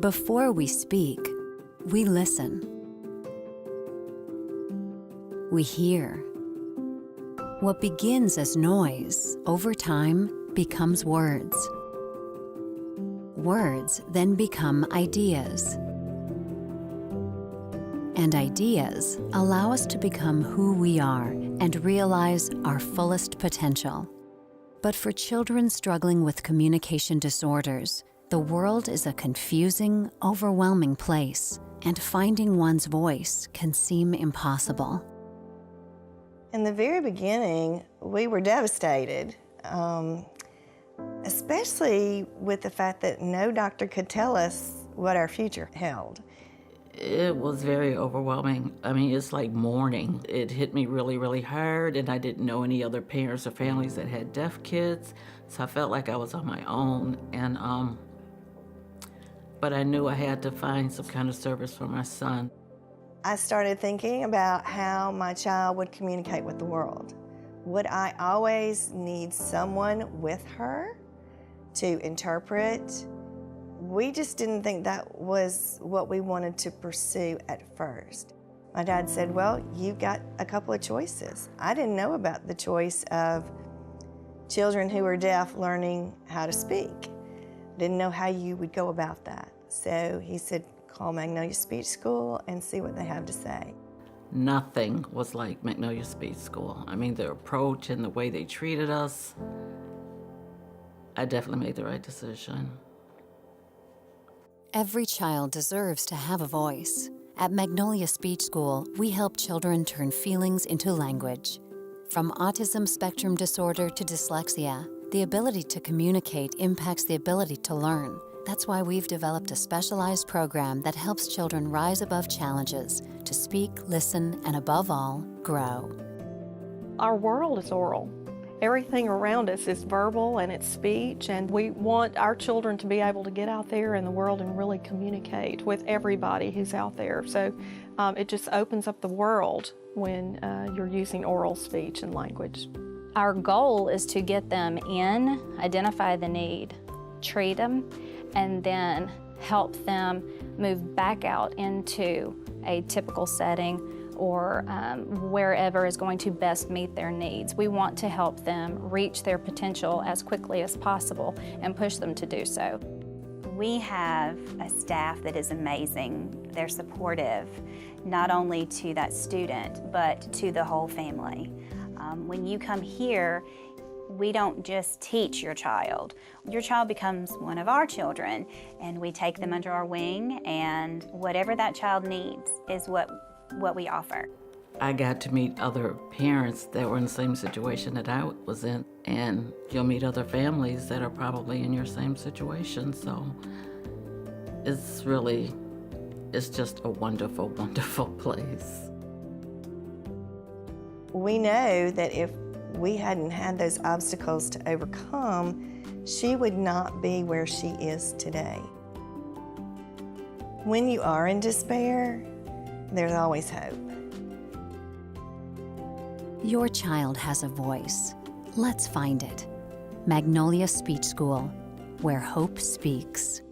Before we speak, we listen. We hear. What begins as noise, over time, becomes words. Words then become ideas. And ideas allow us to become who we are and realize our fullest potential. But for children struggling with communication disorders, the world is a confusing, overwhelming place, and finding one's voice can seem impossible. In the very beginning, we were devastated, especially with the fact that no doctor could tell us what our future held. It was very overwhelming. I mean, it's like mourning. It hit me really, really hard, and I didn't know any other parents or families that had deaf kids, so I felt like I was on my own. But I knew I had to find some kind of service for my son. I started thinking about how my child would communicate with the world. Would I always need someone with her to interpret? We just didn't think that was what we wanted to pursue at first. My dad said, well, you've got a couple of choices. I didn't know about the choice of children who are deaf learning how to speak. Didn't know how you would go about that. So he said, call Magnolia Speech School and see what they have to say. Nothing was like Magnolia Speech School. I mean, their approach and the way they treated us, I definitely made the right decision. Every child deserves to have a voice. At Magnolia Speech School, we help children turn feelings into language. From autism spectrum disorder to dyslexia, the ability to communicate impacts the ability to learn. That's why we've developed a specialized program that helps children rise above challenges to speak, listen, and above all, grow. Our world is oral. Everything around us is verbal and it's speech, and we want our children to be able to get out there in the world and really communicate with everybody who's out there. So it just opens up the world when you're using oral speech and language. Our goal is to get them in, identify the need, treat them, and then help them move back out into a typical setting or wherever is going to best meet their needs. We want to help them reach their potential as quickly as possible and push them to do so. We have a staff that is amazing. They're supportive, not only to that student, but to the whole family. When you come here, we don't just teach your child. Your child becomes one of our children, and we take them under our wing, and whatever that child needs is what we offer. I got to meet other parents that were in the same situation that I was in, and you'll meet other families that are probably in your same situation, so it's just a wonderful, wonderful place. We know that if we hadn't had those obstacles to overcome, she would not be where she is today. When you are in despair, there's always hope. Your child has a voice. Let's find it. Magnolia Speech School, where hope speaks.